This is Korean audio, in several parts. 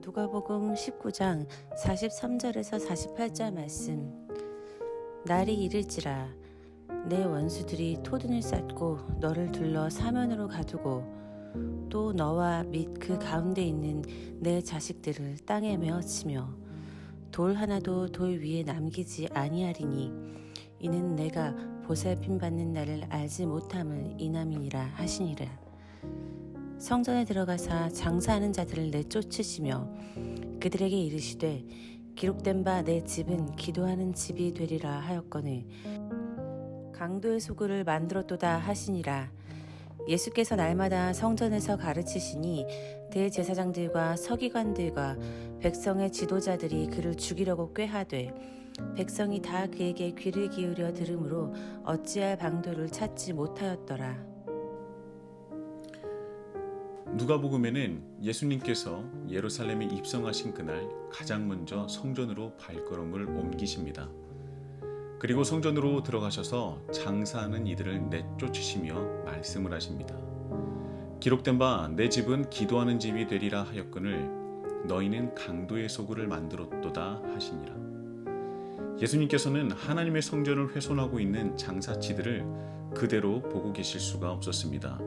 누가복음 19장 43절에서 48절 말씀. 날이 이를지라 내 원수들이 토둔을 쌓고 너를 둘러 사면으로 가두고 또 너와 및 그 가운데 있는 내 자식들을 땅에 메어치며 돌 하나도 돌 위에 남기지 아니하리니 이는 내가 보살핌 받는 날을 알지 못함을 인함이니라 하시니라. 성전에 들어가사 장사하는 자들을 내쫓으시며 그들에게 이르시되 기록된 바 내 집은 기도하는 집이 되리라 하였거늘 강도의 소굴을 만들었도다 하시니라. 예수께서 날마다 성전에서 가르치시니 대제사장들과 서기관들과 백성의 지도자들이 그를 죽이려고 꾀하되 백성이 다 그에게 귀를 기울여 들으므로 어찌할 방도를 찾지 못하였더라. 누가복음에는 예수님께서 예루살렘에 입성하신 그날 가장 먼저 성전으로 발걸음을 옮기십니다. 그리고 성전으로 들어가셔서 장사하는 이들을 내쫓으시며 말씀을 하십니다. 기록된 바 내 집은 기도하는 집이 되리라 하였거늘 너희는 강도의 소굴을 만들었도다 하시니라. 예수님께서는 하나님의 성전을 훼손하고 있는 장사치들을 그대로 보고 계실 수가 없었습니다.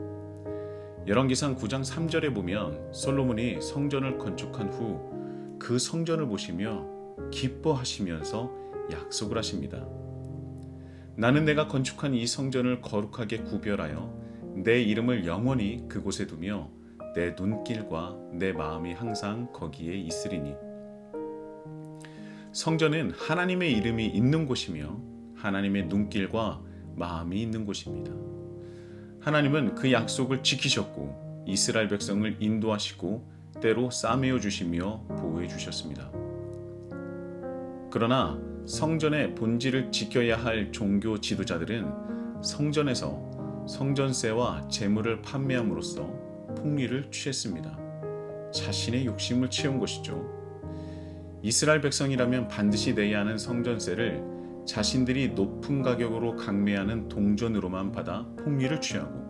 열왕기상 9장 3절에 보면 솔로몬이 성전을 건축한 후 그 성전을 보시며 기뻐하시면서 약속을 하십니다. 나는 내가 건축한 이 성전을 거룩하게 구별하여 내 이름을 영원히 그곳에 두며 내 눈길과 내 마음이 항상 거기에 있으리니. 성전은 하나님의 이름이 있는 곳이며 하나님의 눈길과 마음이 있는 곳입니다. 하나님은 그 약속을 지키셨고 이스라엘 백성을 인도하시고 때로 싸매어 주시며 보호해 주셨습니다. 그러나 성전의 본질을 지켜야 할 종교 지도자들은 성전에서 성전세와 재물을 판매함으로써 풍리를 취했습니다. 자신의 욕심을 채운 것이죠. 이스라엘 백성이라면 반드시 내야 하는 성전세를 자신들이 높은 가격으로 강매하는 동전으로만 받아 풍리를 취하고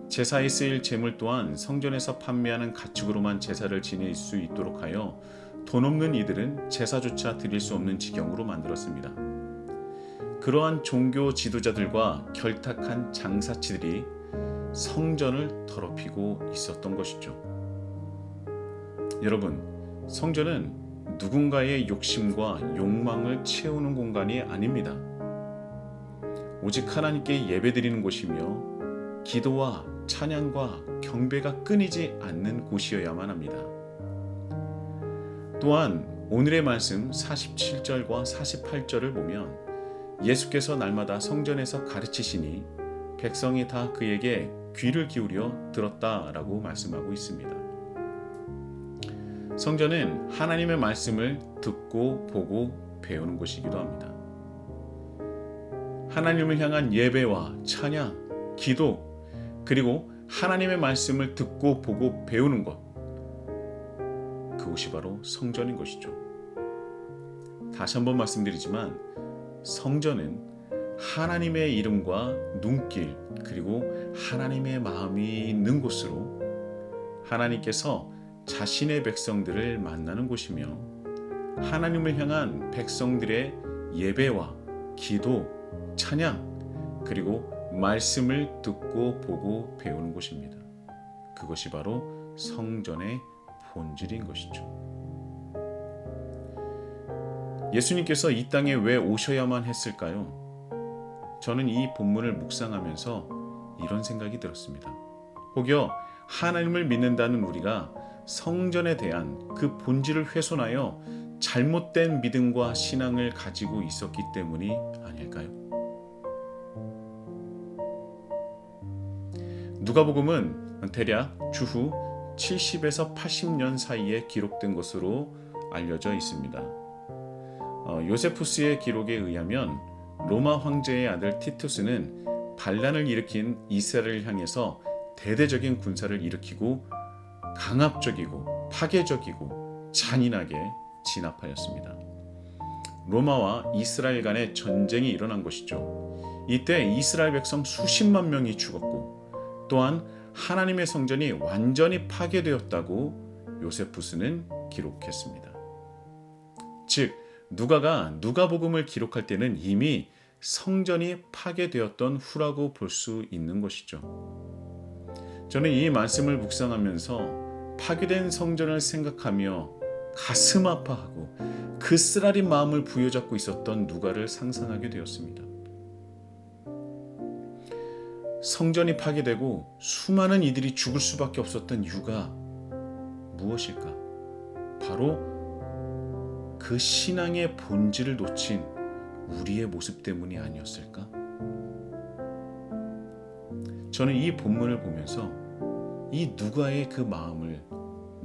제사에 쓰일 재물 또한 성전에서 판매하는 가축으로만 제사를 지낼 수 있도록 하여 돈 없는 이들은 제사조차 드릴 수 없는 지경으로 만들었습니다. 그러한 종교 지도자들과 결탁한 장사치들이 성전을 더럽히고 있었던 것이죠. 여러분, 성전은 누군가의 욕심과 욕망을 채우는 공간이 아닙니다. 오직 하나님께 예배드리는 곳이며 기도와 찬양과 경배가 끊이지 않는 곳이어야만 합니다. 또한 오늘의 말씀 47절과 48절을 보면 예수께서 날마다 성전에서 가르치시니 백성이 다 그에게 귀를 기울여 들었다라고 말씀하고 있습니다. 성전은 하나님의 말씀을 듣고 보고 배우는 곳이기도 합니다. 하나님을 향한 예배와 찬양, 기도, 그리고 하나님의 말씀을 듣고 보고 배우는 것, 그곳이 바로 성전인 것이죠. 다시 한번 말씀드리지만 성전은 하나님의 이름과 눈길 그리고 하나님의 마음이 있는 곳으로 하나님께서 자신의 백성들을 만나는 곳이며 하나님을 향한 백성들의 예배와 기도, 찬양 그리고 말씀을 듣고 보고 배우는 곳입니다. 그것이 바로 성전의 본질인 것이죠. 예수님께서 이 땅에 왜 오셔야만 했을까요? 저는 이 본문을 묵상하면서 이런 생각이 들었습니다. 혹여 하나님을 믿는다는 우리가 성전에 대한 그 본질을 훼손하여 잘못된 믿음과 신앙을 가지고 있었기 때문이 아닐까요? 누가복음은 대략 주후 70에서 80년 사이에 기록된 것으로 알려져 있습니다. 요세푸스의 기록에 의하면 로마 황제의 아들 티투스는 반란을 일으킨 이스라엘을 향해서 대대적인 군사를 일으키고 강압적이고 파괴적이고 잔인하게 진압하였습니다. 로마와 이스라엘 간의 전쟁이 일어난 것이죠. 이때 이스라엘 백성 수십만 명이 죽었고 또한 하나님의 성전이 완전히 파괴되었다고 요세푸스는 기록했습니다. 즉 누가가 누가복음을 기록할 때는 이미 성전이 파괴되었던 후라고 볼 수 있는 것이죠. 저는 이 말씀을 묵상하면서 파괴된 성전을 생각하며 가슴 아파하고 그 쓰라린 마음을 부여잡고 있었던 누가를 상상하게 되었습니다. 성전이 파괴되고 수많은 이들이 죽을 수밖에 없었던 이유가 무엇일까? 바로 그 신앙의 본질을 놓친 우리의 모습 때문이 아니었을까? 저는 이 본문을 보면서 이 누가의 그 마음을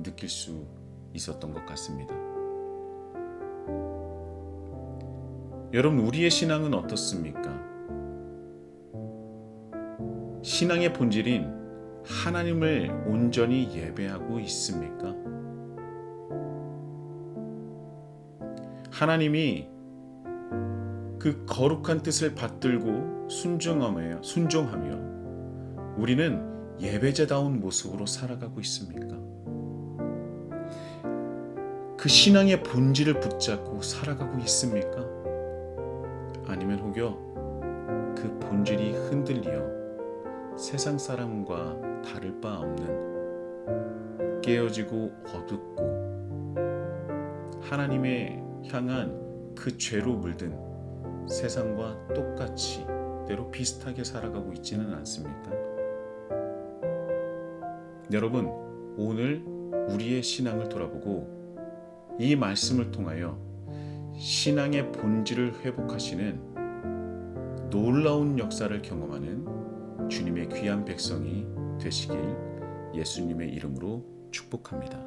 느낄 수 있었던 것 같습니다. 여러분, 우리의 신앙은 어떻습니까? 신앙의 본질인 하나님을 온전히 예배하고 있습니까? 하나님이 그 거룩한 뜻을 받들고 순종하며 우리는 예배자다운 모습으로 살아가고 있습니까? 그 신앙의 본질을 붙잡고 살아가고 있습니까? 아니면 혹여 그 본질이 흔들려 세상 사람과 다를 바 없는 깨어지고 어둡고 하나님의 향한 그 죄로 물든 세상과 똑같이 때로 비슷하게 살아가고 있지는 않습니까? 여러분, 오늘 우리의 신앙을 돌아보고 이 말씀을 통하여 신앙의 본질을 회복하시는 놀라운 역사를 경험하는 주님의 귀한 백성이 되시길 예수님의 이름으로 축복합니다.